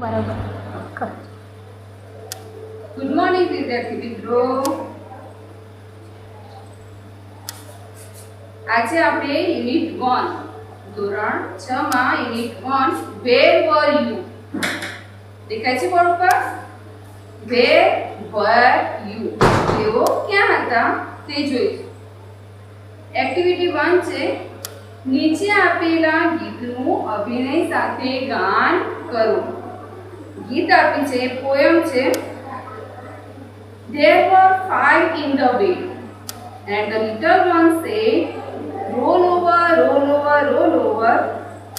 બરાબર. Good morning વિદ્યાર્થી મિત્રો. આજે આપણે યુનિટ 1 ધોરણ 6 માં યુનિટ 1 વેર વર યુ દેખાય છે બોર્ડ પર. વેર વર યુ તેઓ ક્યાં હતા તે જોઈશું. એક્ટિવિટી 1 છે નીચે આપેલા ગીતનું અભિનય સાથે ગાન કરો. ગીત આપી છે પોયમ છે. There were 5 in the bed, and the little one said, roll over, roll over, roll over.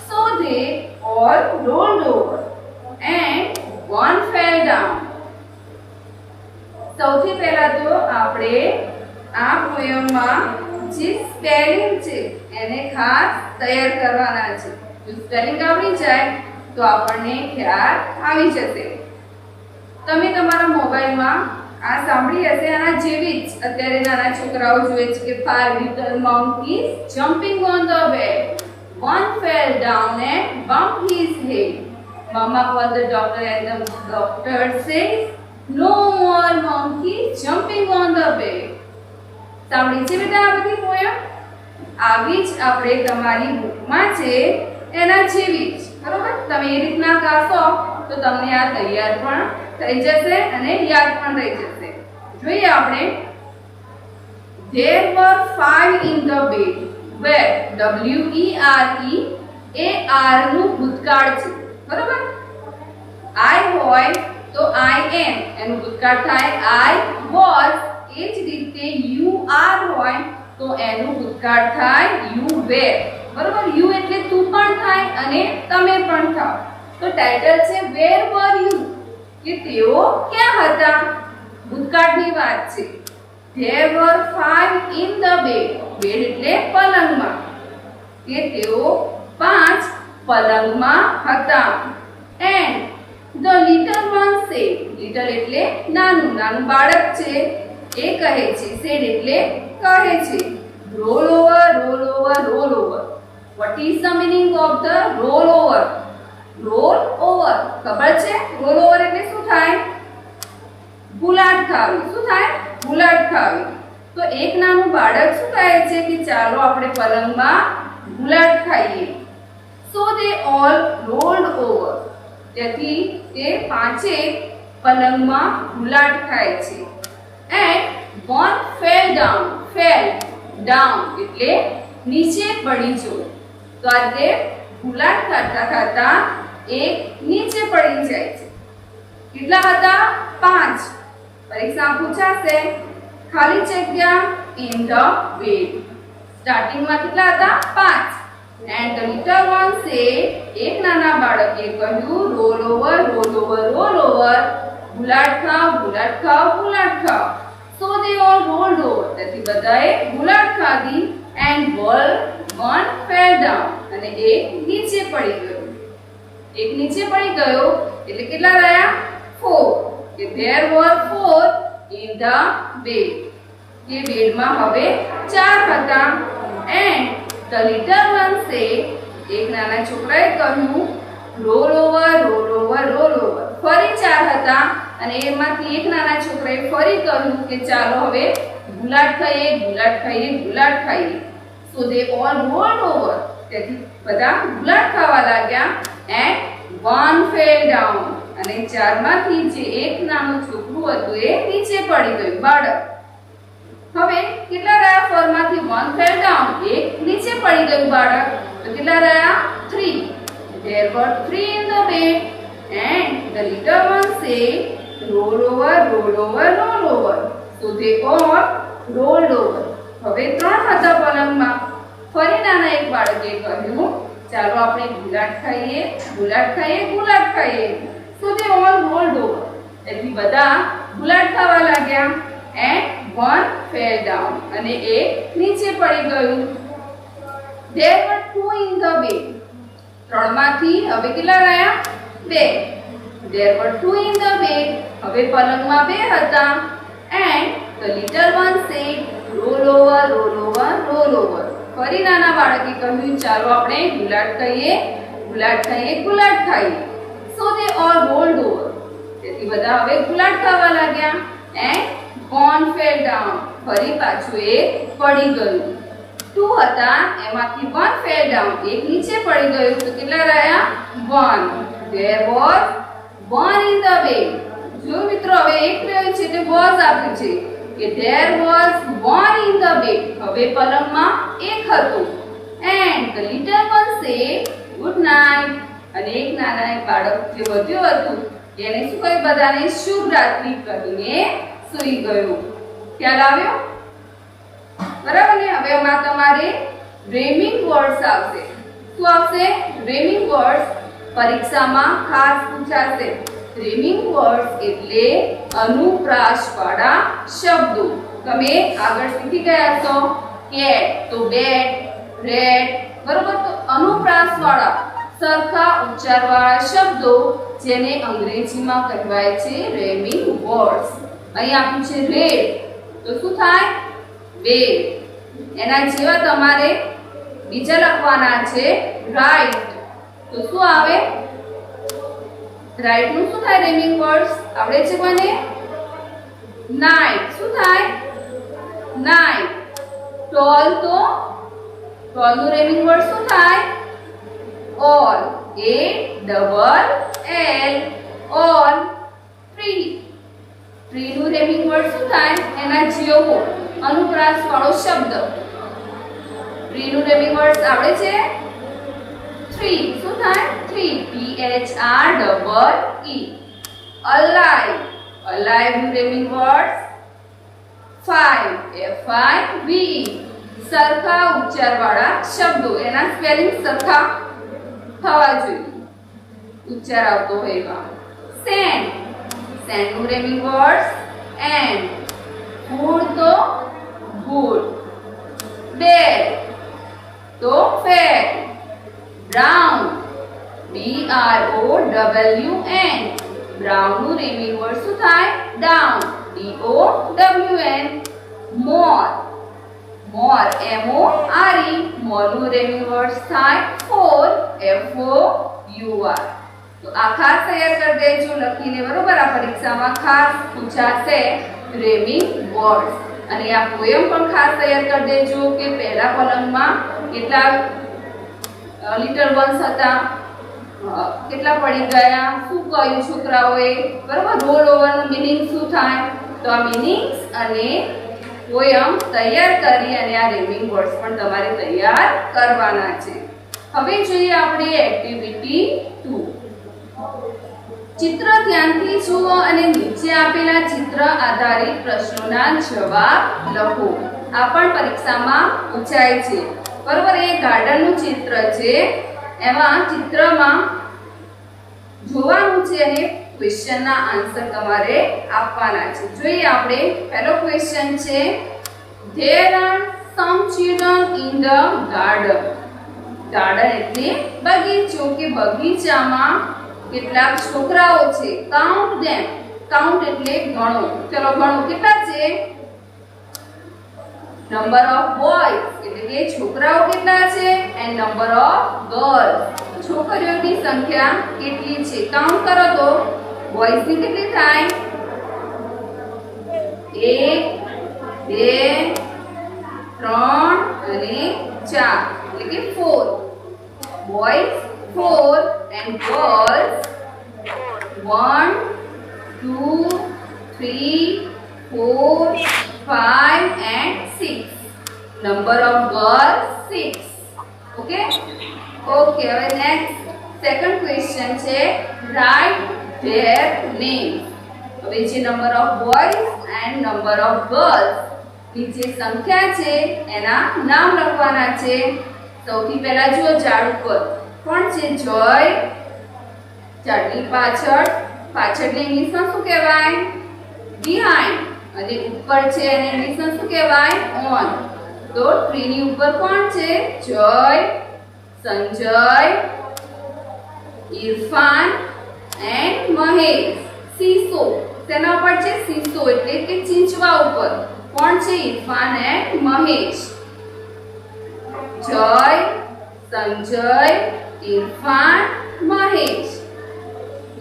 So they all rolled over, and one fell down. સૌથી પહેલા તો આપણે આ પોયમમાં જે સ્પેલિંગ છે એને ખાસ તૈયાર કરવાના છે. જો સ્પેલિંગ આવડી જાય તો આપણને ખ્યાલ આવી જશે. તમે તમારા મોબાઈલમાં આ સાંભળી હશે. આના જેવી જ અત્યારે નાના છોકરાઓ જોઈએ છે કે 5 little monkeys jumping on the bed. One fell down and bumped his head. Mama called the doctor and the doctor says, no more monkeys jumping on the bed. સાંભળી છે બેટા આ બધી પોયમ? આવી જ આપણે તમારી બુકમાં છે એના જેવી જ, બરોબર? તમે એ રીતના ગાશો તો તમને આ તૈયાર પણ થઈ જશે અને યાદ પણ રહી જશે. જોઈએ આપણે. There were 5 in the bed. Where W E R E A R નું ભૂતકાળ છે, બરોબર? I હોય તો I am એનું ભૂતકાળ થાય I was. એ જ રીતે you are હોય તો એનું ભૂતકાળ થાય you were, બરોબર? you એટલે તું પણ થાય અને તમે પણ થાઓ. તો ટાઇટલ છે Where were you? કે તેઓ ક્યાં હતા? ભૂતકાળની વાત છે. There were 5 in the bed. Bed એટલે પલંગમાં. કે તેઓ 5 પલંગમાં હતા. And the little one said. little એટલે નાનું, નાનું બાળક છે એ કહે છે. said એટલે કહે છે. roll over, roll over, roll over. What is the meaning of the roll over? Roll over ખબર છે? રોલ ઓવર એટલે શું થાય? ગુલાટ ખાવી. શું થાય? ગુલાટ ખાવી. તો એક નાનું બાળક શું કહે છે કે ચાલો આપણે પલંગમાં ગુલાટ ખાઈએ. સો દે ઓલ રોલ્ડ ઓવર. તેથી તે પાંચે પલંગમાં ગુલાટ ખાય છે. And one fell down. Fell down એટલે નીચે પડી જવું. તો આ તે ગુલાટ ખાતા ખાતા એક નીચે પડી જાય છે. કેટલા હતા? 5. પરીક્ષા પૂછાશે ખાલી જગ્યા in the bed. સ્ટાર્ટિંગમાં કેટલા હતા? 5. and the little one said, એક નાના બાળકે કહ્યું roll over, roll over, roll over. ગુલાટ ખાઓ, ગુલાટ ખાઓ, ગુલાટ ખાઓ. so they all rolled over. તેથી બધાએ ગુલાટ ખાધી. and one fell down. અને એક નીચે પડી ગયો. એક નીચે પડી ગયો એટલે કેટલા રહ્યા? 4. કે there were 4 in the bed. કે બેડમાં હવે 4 હતા. and the little one said, એક નાના છોકરાએ કહ્યું roll over, roll over, roll over. ફરી 4 હતા અને એમાંથી એક નાના છોકરાએ ફરી કહ્યું કે ચાલો હવે ગુલાટ ખાઈએ, ગુલાટ ખાઈએ, ગુલાટ ખાઈએ. so they all rolled over. તેથી બધા ગુલાટ ખાવા લાગ્યા. and one fell down. અને 4 માંથી જે એક નાનું છોકરું હતું એ નીચે પડી ગયું, બાળક. હવે કેટલા રહ્યા? 4 માંથી 1 fell down. એક નીચે પડી ગયું બાળક. તો કેટલા રહ્યા? 3. there were 3 in the bed. and the little one said, roll over, roll over, roll over. so they all rolled over. હવે 3 હતા પલંગમાં. ફરી નાના એક બાળકે કહ્યું ચાલો આપણે ગુલાટ ખાઈએ, ગુલાટ ખાઈએ, ગુલાટ ખાઈએ. so they all rolled over. તેથી બધા ગુલાટ ખાવા લાગ્યા. and one fell down. અને એક નીચે પડી ગયું. there were 2 in the bed. 3 માંથી હવે કેટલા રહ્યા? 2. there were 2 in the bed. હવે પલંગમાં 2 હતા. and the little one said, roll over, roll over, roll over. ફરી નાના બાળકે કહ્યું ચાલો આપણે ગુલાટ ખાઈએ, ગુલાટ ખાઈએ, ગુલાટ ખાઈએ. so they all rolled બધા હવે ગુલાટ ખાવા લાગ્યા. And one fell down. ફરી પાછું એક પડી ગયું. 2 હતા એમાંથી 1 fell down. એક નીચે પડી ગયું તો કેટલા રહ્યા? 1. There was 1 in the bed. જો મિત્રો હવે એક રહ્યું છે એટલે was આપ્યું છે કે there was 1 in the bed. હવે પલંગમાં એક હતું. And the little one said good night. અને એક નાના બાળક જે વધ્યું હતું એને શું કહ્યું? બધાને શુભ રાત્રિ કહીને સૂઈ ગયું. ખ્યાલ આવ્યો? બરાબર ને? હવે આમાં તમારે રેમિંગ વર્ડ્સ આવશે. શું આવશે? રેમિંગ વર્ડ્સ પરીક્ષામાં ખાસ પૂછાશે. રેમિંગ વર્ડ્સ એટલે અનુપ્રાસવાળા શબ્દો. તમે આગળ શીખી ગયા છો કેટ તો બેટ, રેડ, બરોબર? તો અનુપ્રાસવાળા સરખા ઉચ્ચારવાળા શબ્દો જેને અંગ્રેજીમાં કહેવાય છે રેમિંગ વર્ડ્સ. અહીં આપ્યું છે રેડ તો શું થાય? વેવ. એના જેવા તમારે બીજા લખવાના છે રાઈટ તો શું આવે? રાઈટ નું શું થાય રેમિંગ વર્ડ્સ? આવડે છે કોને? નાઇટ. શું થાય? નાઇટ. ટોલ તો ટોલ નું રેમિંગ વર્ડ શું થાય? All. A double L all. Tree. Tree નું રેમિંગ વર્ડ શું થાય? એના જેવો અનુપ્રાસ વાળો શબ્દ. ટ્રી નું રેમિંગ વર્ડ આવડે છે? ટ્રી. શું થાય? Tree. T H R double E. Alive. Alive નું rhyming word five. F I V E. સરખા ઉચ્ચાર વાળા શબ્દો એના સ્પેલિંગ સરખા થવા જોઈએ. ઉચ્ચાર આવતો હોય એવા. સેન્ડ. સેન્ડ નું રેમિંગ વર્ડ એન્ડ. ફૂડ તો ગુડ. બેર તો fair. Brown. B R O W N. Brown નું રેમિંગ વર્ડ શું થાય? Down. D O W N. More. More M O R E. More નું રેમિંગ વર્ડ થાય four. F O U R. તો આ ખાસ તૈયાર કરી દેજો લખીને, બરોબર? આ પરીક્ષામાં ખાસ પૂછાશે રેમિંગ વર્ડ્સ. અને આ પોયમ પણ ખાસ તૈયાર કરી દેજો કે પહેલા કોલમમાં કેટલા લિટલ વન્સ હતા, કેટલા પડી ગયા, શું કહ્યું છોકરાઓએ, બરોબર? રોલ ઓવરનું મીનિંગ શું થાય? તો આ મીનિંગ્સ અને પોયમ તૈયાર કરી અને આ રેમિંગ વર્ડ્સ પણ તમારે તૈયાર કરવાના છે. હવે જોઈએ આપણે એક્ટિવિટી 2. ચિત્ર ધ્યાનથી જુઓ અને નીચે આપેલા ચિત્ર આધારિત પ્રશ્નોના જવાબ લખો. આ પણ પરીક્ષામાં પૂછાય છે, બરોબર? એ ગાર્ડનનું ચિત્ર છે. એમાં ચિત્રમાં જોવાનું છે અને ક્વેશ્ચનના આન્સર તમારે આપવાના છે. જોઈએ આપણે પહેલો ક્વેશ્ચન છે there are some children in the garden. Garden એટલે બગીચો કે બગીચામાં કેટલાક છોકરાઓ છે. કાઉન્ટ ધેમ. કાઉન્ટ એટલે ગણો. ચલો ગણો કેટલા છે? નંબર ઓફ બોયઝ એટલે કે છોકરાઓ કેટલા છે એન્ડ નંબર ઓફ ગર્લ્સ છોકરીઓની સંખ્યા કેટલી છે. કાઉન્ટ કરો તો બોયઝ ની કેટલી થાય? 1 2 3 અને 4 એટલે કે 4. Boys 4 and girls 1 2 3 4 5 and 6. Number of girls 6. Okay? Okay, હવે next second question છે write their names. હવે જે number of boys and number of girls ની જે સંખ્યા છે એના નામ લખવાના છે. સૌથી પહેલા જુઓ ઝાડ ઉપર કોણ છે? જોય. ઝાડની પાછળ, પાછળને ઇંગ્લિશમાં શું કહેવાય? બિહાઇન્ડ. અને ઉપર છે એને ઇંગ્લિશમાં શું કહેવાય? ઓન. તો ટ્રીની ઉપર કોણ છે? જય, સંજય, ઇરફાન એન્ડ મહેશ. સીસો તેના ઉપર છે? સીસો એટલે કે ચીંચવા ઉપર કોણ છે? ઇરફાન એન્ડ મહેશ. જય, Sanjay, Irfan, Mahesh.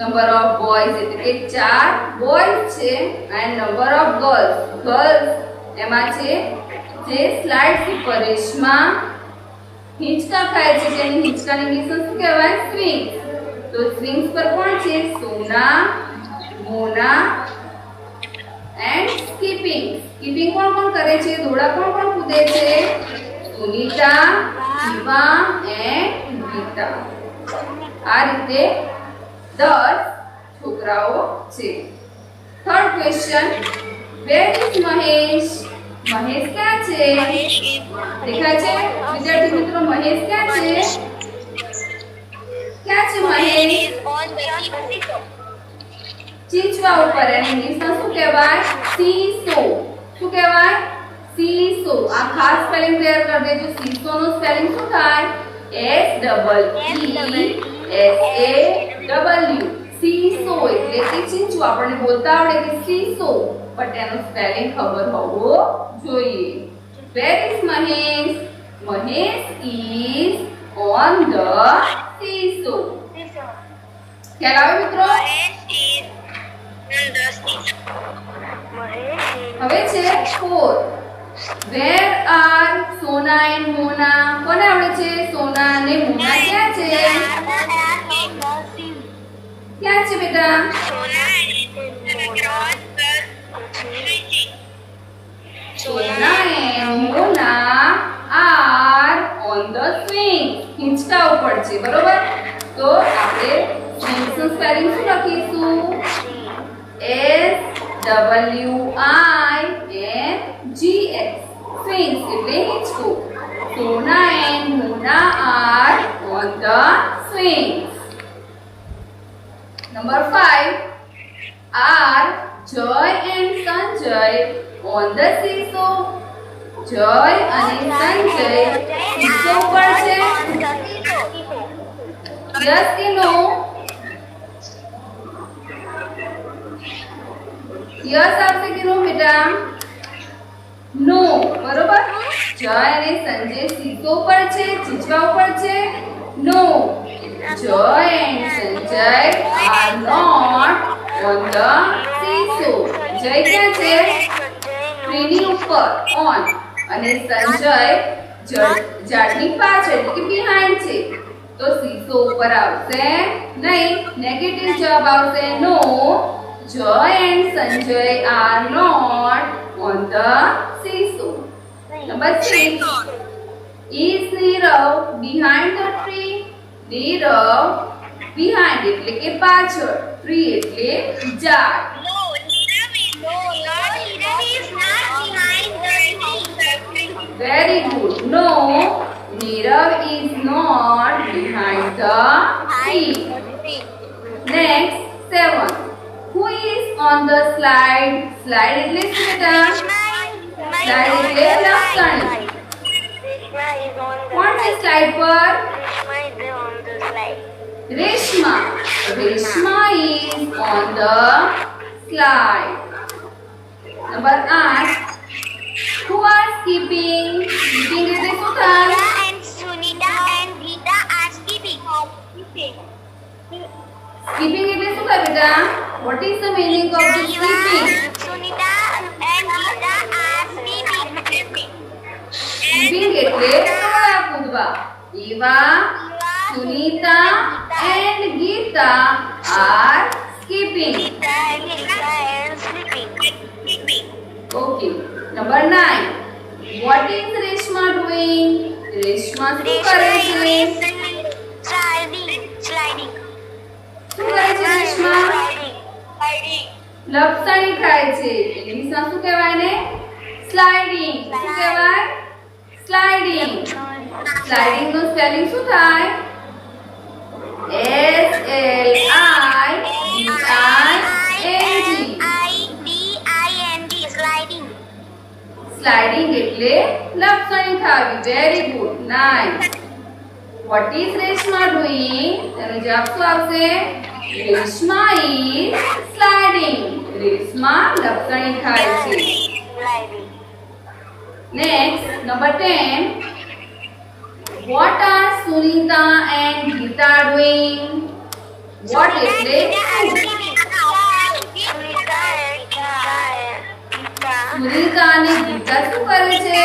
Number of boys એટલે કે 4 બોયઝ છે એન્ડ નંબર ઓફ ગર્લ્સ એમાં છે જે સ્લાઇડ્સ ઉપર રેશમા હિંચકા ખાય છે જેની હિંચકાની ઇંગ્લિશમાં શું કહેવાય સ્વિંગ્સ તો સ્વિંગ્સ પર કોણ છે સોના મોના એન્ડ સ્કીપિંગ કોણ કરે છે દોડા કોણ કૂદે છે સુનીતા શિવા એન્ડ ગીતા આ રીતે 10 છોકરાઓ છે third question where is Mahesh ક્યાં છે દેખાય છે વિદ્યાર્થી મિત્રો મહેશ ક્યાં છે મહેશ ચીંચવા ઉપર એને ઇંગ્લિશમાં શું કહેવાય સીસો શું કહેવાય સીસો આ ખાસ સ્પેલિંગ તૈયાર કરી દેજો સીસો નું સ્પેલિંગ શું થાય S E S A W seesaw એટલે કે ચીંચવું આપણને બોલતા આવડે કે સીસો પણ તેનો સ્પેલિંગ ખબર હોવો જોઈએ where is Mahesh is on the seesaw ખ્યાલ આવે મિત્રો હવે છે 4 વેર આર સોના એન્ડ મોના કોને આવડે છે સોના અને મોના ક્યાં છે બેટા Sona and Mona are on the swing હિંચકા ઉપર છે બરોબર તો આપણે સ્વિંગ્સ નું સ્પેલિંગ શું લખીશું S W I N G S swings એટલે હિંચકું Sona and Mona are on the swings number 5 are Jay and Sanjay on the seesaw Jay અને સંજય સીસો ઉપર છે યસ કે નો યસ આવશે કે નો બેટા નો બરોબર જય અને સંજય સીસો ઉપર છે ચીચવા ઉપર છે નો Jay and Sanjay are not on the seesaw Jay ક્યાં છે ટ્રીની ઉપર ઓન અને સંજય ઝાડની પાછળ એટલે કે બિહાઇન્ડ છે તો સીસો ઉપર આવશે નહીં નેગેટિવ જવાબ આવશે નો Joy and Sanjay are not on the seesaw. Number 6. Is Nirav behind the tree? Nirav behind એટલે કે પાછળ tree એટલે ઝાડ Nirav is not behind the tree. Very good. No, Nirav is not behind the tree. Next 7. Who is on the slide? Slide એટલે શું બેટા? Slide એટલે લપસણી. કોણ છે slide પર? Reshma. Reshma is on the slide. Number 8. Who are skipping? Skipping એટલે શું થાય? And Sunita and Geeta are skipping. Skipping એટલે શું થાય બેટા? What is the meaning of the skipping? Sunita and Geeta are skipping. Skipping એટલે દોડા કૂદવા. Eva, Sunita and Geeta are skipping. Okay. Number 9. What is Reshma doing? Reshma શું કરે છે? Sliding. શું કરે છે રેશમા? લપસણી ખાય છે. ઇંગ્લિશમાં શું કહેવાય ને? સ્લાઇડિંગ. શું કહેવાય? સ્લાઇડિંગ. સ્લાઇડિંગ નું સ્પેલિંગ શું થાય? S L I D I N G. Sliding. Sliding એટલે લપસણી ખાવી. Very good. 9. What is Reshma doing? તેનો જવાબ શું આવશે? Reshma is sliding. રેશમા લપસણી ખાય છે. Next, number 10. What are Sunita and Geeta doing? What એટલે સુનિતા અને ગીતા શું કરે છે?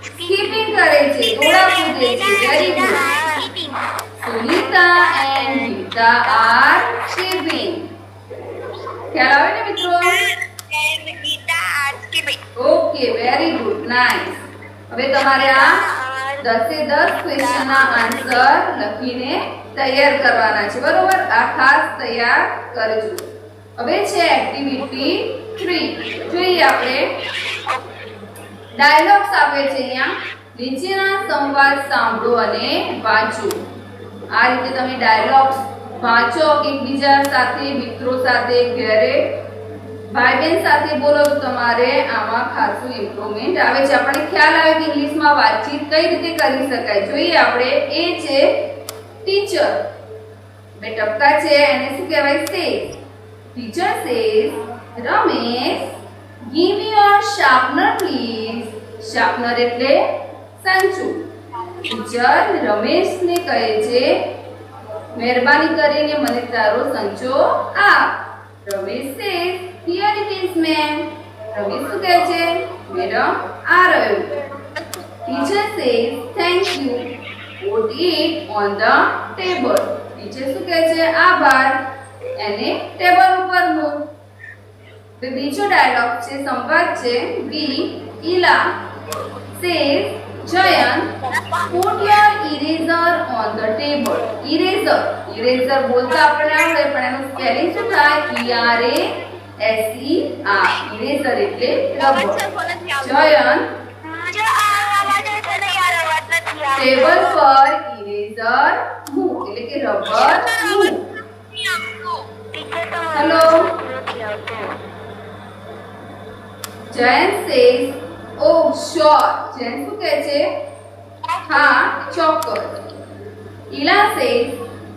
સ્કીપિંગ કરે છે, દોડા કૂદે છે. Very good. Sunita and Geeta are skipping. ખ્યાલ આવે ને મિત્રો? Okay, very good, nice. હવે તમારે આ 10 ક્વેશ્ચન ના આન્સર લખીને તૈયાર કરવાના છે, બરોબર? આ ખાસ તૈયાર કરજો. હવે છે એક્ટિવિટી 3. જોઈએ આપણે. ડાયલોગ્સ આપે છે અહીંયા. નીચેના સંવાદ સાંભળો અને વાંચો. આ રીતે તમે ડાયલોગ્સ વાંચો, એકબીજા સાથે, મિત્રો સાથે, ઘરે ભાઈ બહેન સાથે બોલો તો તમારે આમાં ખાસું ઇમ્પ્રુવમેન્ટ આવે છે. આપણને ખ્યાલ આવે કે ઇંગ્લિશમાં વાતચીત કઈ રીતે કરી શકાય. જોઈએ આપણે. એ છે ટીચર. બે ટપકા છે, એને શું કહેવાય? Says. Teacher says, Ramesh, give me your sharpener please. Sharpener એટલે સંચુ. ટીચર રમેશને કહે છે, મહેરબાની કરીને મને તારો સંચો આપ. Ramesh says, here it is ma'am. Ramesh શું કહે છે? મેડમ આ રહ્યું. Teacher says, thank you. Put it on the table. Teacher શું કહે છે? આભાર. એને ટેબલ ઉપર મૂક. બીજો ડાયલોગ છે, સંવાદ છે. B Ila says, Jayan, put your eraser on the table. Eraser. Eraser બોલતા આપણને આવડે પણ એનું સ્પેલિંગ શું થાય? ERASER. ઇરેઝર એટલે રબર. જયન ટેબલ પર ઇરેઝર મૂક એટલે કે રબર મૂક. Hello. Jayan says, oh sure. Jayan શું કહે છે? હા, ચોક્કસ. Ila says,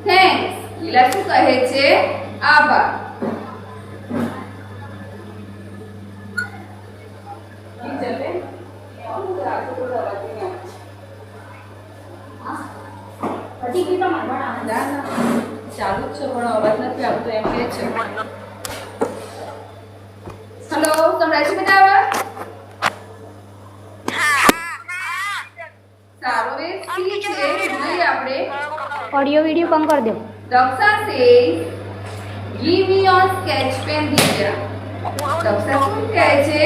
thanks. ઈલા શું કહે છે? આભાર. ચાલુ જ છે પણ અવાજ નથી આવતો એમ કે છે. હેલો, સંભળાય છે બેટા અવાજ? સારો. એ સી છે. જોઈએ આપણે. ऑडियो वीडियो कम कर दो. Daksha says, give me your sketch pen Divya. Daksha શું કહે છે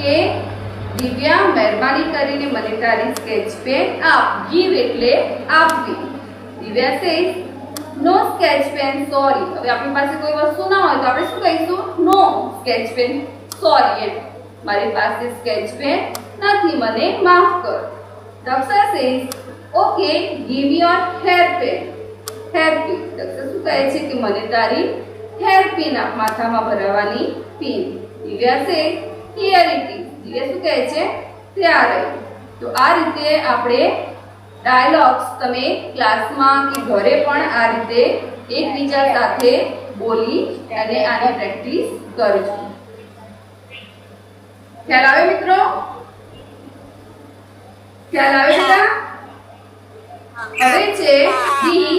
કે દિવ્યા મહેરબાની કરીને મને તારી સ્કેચ પેન આપ. give એટલે આપવી. દિવ્યા સેઝ, નો સ્કેચ પેન સોરી. હવે આપણી પાસે કોઈ વસ્તુ ના હોય તો આપણે શું કહીશું? નો સ્કેચ પેન સોરી. એમ મારી પાસે સ્કેચ પેન નથી, મને માફ કર. Daksha says, okay give your hair pin. hair pin. Daksha શું કહે છે કે મને તારી hair pin આપ, માથામાં ભરાવાની પિન. Divya says, here it is. Divya શું કહે છે? ત્યારે. તો આ રીતે આપણે ડાયલોગ્સ તમે ક્લાસમાં કે ઘરે પણ આ રીતે એકબીજા સાથે બોલી અને આની પ્રેક્ટિસ કરજો. ખ્યાલ આવે મિત્રો? ખ્યાલ આવે બેટા? હવે છે બી.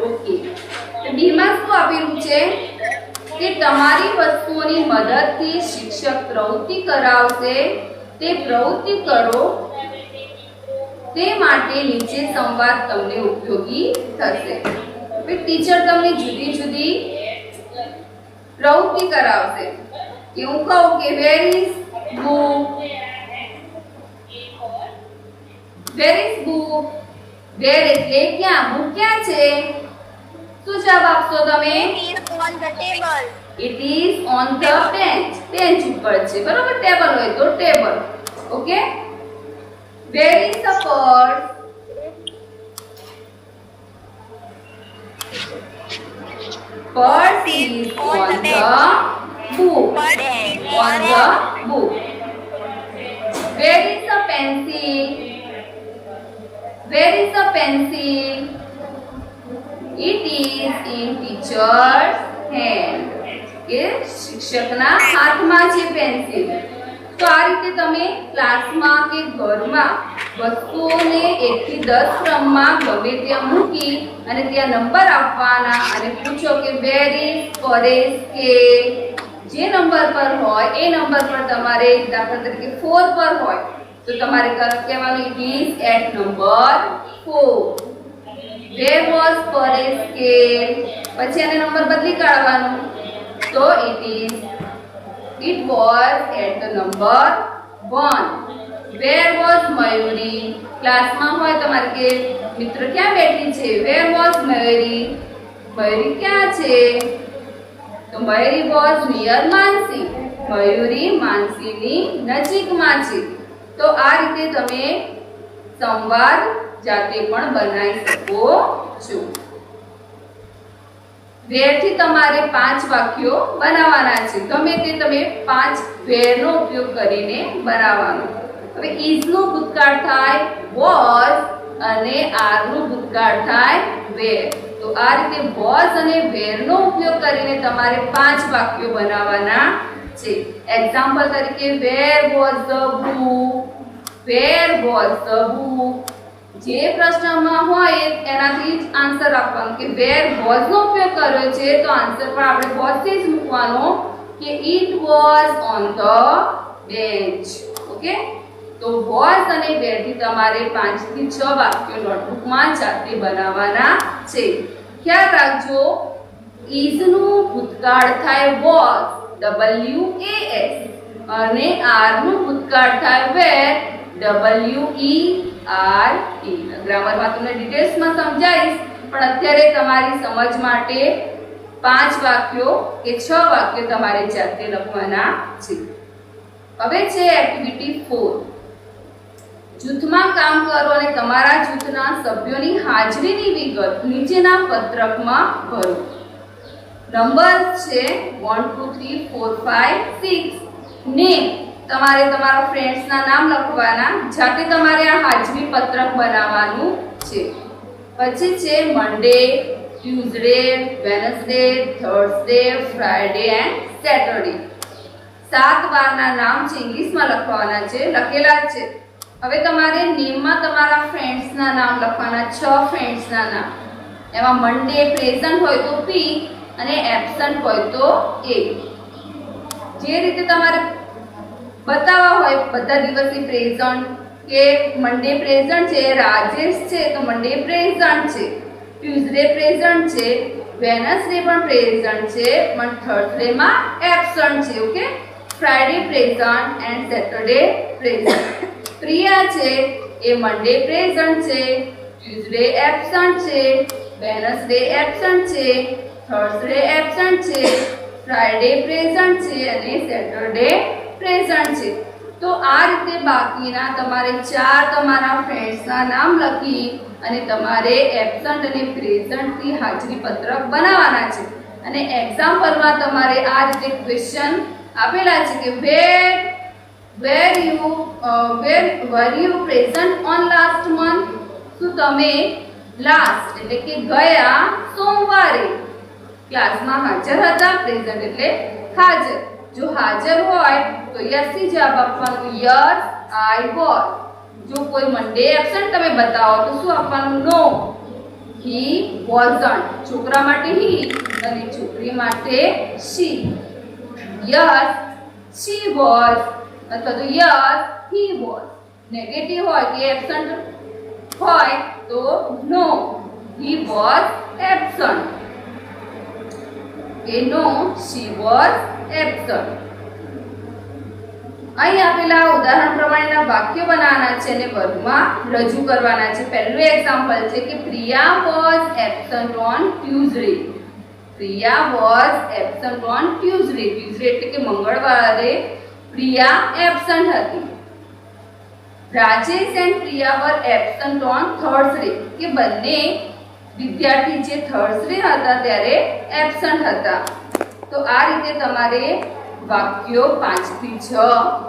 ઓકે. તો બી માં શું આપેલું છે કે તમારી વસ્તુઓની મદદથી શિક્ષક પ્રવૃત્તિ કરાવશે, તે પ્રવૃત્તિ કરો, તે માટે નીચે સંવાદ તમને ઉપયોગી થશે. ટીચર તમને જુદી જુદી પ્રવૃત્તિ કરાવશે. કે હું કહું કે where is book. Where is book. Where એટલે ક્યાં? બુક ક્યાં છે? શું જવાબ આપશો તમે? It is on the bench. Bench ઉપર છે, બરોબર? ટેબલ હોય તો table. Okay. Where is the purse? Purse is on the book. On the book. Where is the pencil? Where is the pencil? It is in teacher's hand. કે શિક્ષકના હાથમાં છે pencil. તો આ રીતે તમે ક્લાસમાં કે ઘરમાં વસ્તુઓને 1 થી 10 ક્રમમાં ગમે ત્યાં મૂકી અને ત્યાં નંબર આપવાના અને પૂછો કે વેર ઇઝ પરેશ કે જે નંબર પર હોય એ નંબર પર તમારે દાખલા તરીકે 4 પર હોય તો તમારે કહેવાનું it is at number 4. Where was Paresh કે પછી આને નંબર બદલી કાઢવાનો તો it was at the number 1. Where was Mayuri ક્લાસમાં હોય તમારે કે મિત્ર ક્યાં બેઠી છે where was Mayuri મયુરી ક્યાં છે તો મયુરી was near માનસી મયુરી માનસીની નજીકમાં છે. તો આ રીતે તમે સંવાદ જાતે પણ બનાવી શકો છો. where થી તમારે 5 વાક્યો બનાવવાના છે. ગમે તે તમે 5 where નો ઉપયોગ કરીને બનાવવાનો. હવે is નો ભૂતકાળ થાય was અને are નો ભૂતકાળ થાય where. તો આ રીતે was અને where નો ઉપયોગ કરીને તમારે 5 વાક્યો બનાવવાના છે. એક્ઝામ્પલ તરીકે where was the book where was the book જે પ્રશ્નમાં હોય એનાથી જ આન્સર આપવાનો કે where was નો ઉપયોગ કર્યો છે તો આન્સર પણ આપણે was થી જ મૂકવાનો કે it was on the bench. Okay તો was અને where થી તમારે 5 થી 6 વાક્યો નોટબુકમાં જાતે બનાવવાના છે. ખ્યાલ રાખજો is નું ભૂતકાળ થાય was WAS અને are નું ભૂતકાળ થાય where WERE. ગ્રામરમાં તમને ડિટેલ્સમાં સમજાવીશ પણ અત્યારે તમારી સમજ માટે 5 વાક્યો કે 6 વાક્યો તમારે જાતે લખવાના છે. હવે છે એક્ટિવિટી 4. જૂથમાં કામ કરો અને તમારા જૂથના સભ્યોની હાજરીની વિગત નીચેના પત્રકમાં ભરો. નંબર છે 1 2 3 4 5 6 નેમ તમારે તમારા ફ્રેન્ડ્સના નામ લખવાના જાતે તમારે આ હાજરી પત્રક બનાવવાનું છે. પછી છે Monday Tuesday Wednesday Thursday Friday and Saturday. 7 વારના નામ છે ઇંગ્લિશમાં લખવાના છે લખેલા છે. હવે તમારે નેમમાં તમારા ફ્રેન્ડ્સના નામ લખવાના 6 ફ્રેન્ડ્સના નામ. એમાં મંડે પ્રેઝન્ટ હોય તો P અને એબ્સન્ટ હોય તો A. જે રીતે તમારે બતાવવા હોય બધા દિવસની પ્રેઝન્ટ કે મંડે પ્રેઝન્ટ છે રાજેશ છે તો મંડે પ્રેઝન્ટ છે ટ્યુઝડે પ્રેઝન્ટ છે વેનસડે પણ પ્રેઝન્ટ છે પણ થર્સડે માં એબ્સન્ટ છે. Okay Friday present and Saturday present. Priya છે એ મંડે પ્રેઝન્ટ છે ટ્યુઝડે એબ્સન્ટ છે વેનસડે એબ્સન્ટ છે થર્સડે એબ્સન્ટ છે ફ્રાઈડે પ્રેઝન્ટ છે અને સેટરડે પ્રેઝન્ટ છે. તો આ રીતે બાકીના તમારે 4 તમારા ફ્રેન્ડ્સના નામ લખી અને તમારે એબ્સન્ટ અને પ્રેઝન્ટ થી હાજરી પત્રક બનાવવાના છે. અને એક્ઝામ્પલમાં તમારે આ રીતે ક્વેશ્ચન આપેલા છે કે were you present on last month. શું તમે લાસ્ટ એટલે કે ગયા સોમવારે ક્લાસમાં હાજર હતા. પ્રેઝન્ટ એટલે હાજર. જો હાજર હોય તો યસ થી જવાબ આપવાનો યસ આઈ વોઝ. જો કોઈ મંડે એબ્સન્ટ તમે બતાવો તો શું આપવાનું નો હી વોઝન્ટ. છોકરા માટે હી અને છોકરી માટે શી. યસ શી વોઝ અથવા તો યસ હી વોઝ. નેગેટિવ હોય કે એબ્સન્ટ હોય તો નો હી વોઝ એબ્સન્ટ કે નો શી વોઝ એબ્સન્ટ. અહીં આપેલા ઉદાહરણ પ્રમાણેના વાક્યો બનાવવાના છે અને વર્ગમાં રજૂ કરવાના છે. પહેલું એક્ઝામ્પલ છે કે Priya was absent on Tuesday. Priya was absent on Tuesday. Tuesday એટલે કે મંગળવારે પ્રિયા એબ્સન્ટ હતી. Rajesh and Priya were absent on Thursday. કે બંને વિદ્યાર્થી જે થર્સડે હતા ત્યારે એબ્સન્ટ હતા. તો આ રીતે તમારે વાક્યો 5 થી 6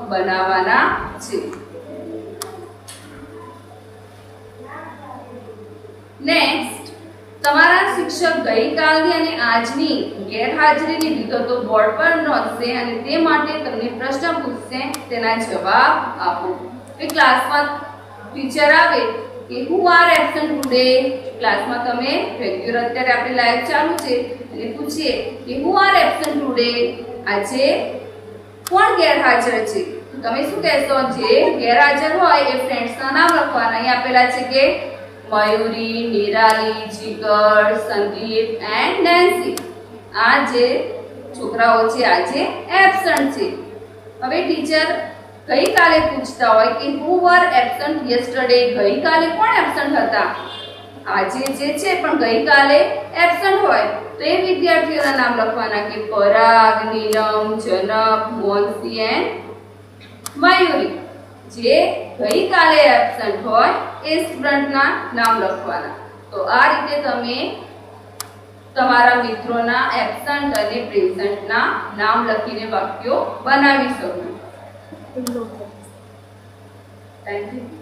બનાવવાના છે. નેક્સ્ટ તમારા શિક્ષક ગઈકાલની અને આજની ગેરહાજરીની વિગતો બોર્ડ પર નોંધશે અને તે માટે તમને પ્રશ્ન પૂછશે, તેના જવાબ આપો. ક્લાસમાં ટીચર આવે કે હુ આર એબ્સન્ટ ટુડે, ક્લાસમાં તમે રેગ્યુલર અત્યારે આપણી લાઈવ ચાલુ છે અને પૂછીએ કે હુ આર એબ્સન્ટ ટુડે, આજે કોણ ગેરહાજર છે, તો તમે શું કહેશો? જે ગેરહાજર હોય એ ફ્રેન્ડ્સના નામ લખવાના. અહીં આપેલા છે કે મયુરી, નિરાલી, જીગર, સંદીપ એન્ડ નેન્સી. આ જે છોકરાઓ છે આજે એબ્સન્ટ છે. હવે ટીચર ગઈકાલે પૂછતા હોય કે હુ વર એબ્સન્ટ યસ્ટરડે, ગઈકાલે કોણ એબ્સન્ટ હતા? આજે જે છે પણ ગઈકાલે એબ્સન્ટ હોય તો એ વિદ્યાર્થીઓના નામ લખવાના કે પરાગ, નીલમ, જનક, મોન્સી એન્ડ મયુરી. જે ગઈકાલે એબ્સન્ટ હોય એ સ્ટુડન્ટના નામ લખવાના. તો આ રીતે તમે તમારા મિત્રોના એબ્સન્ટ અને પ્રેઝન્ટના નામ લખીને વાક્યો બનાવી શકો. Thank you.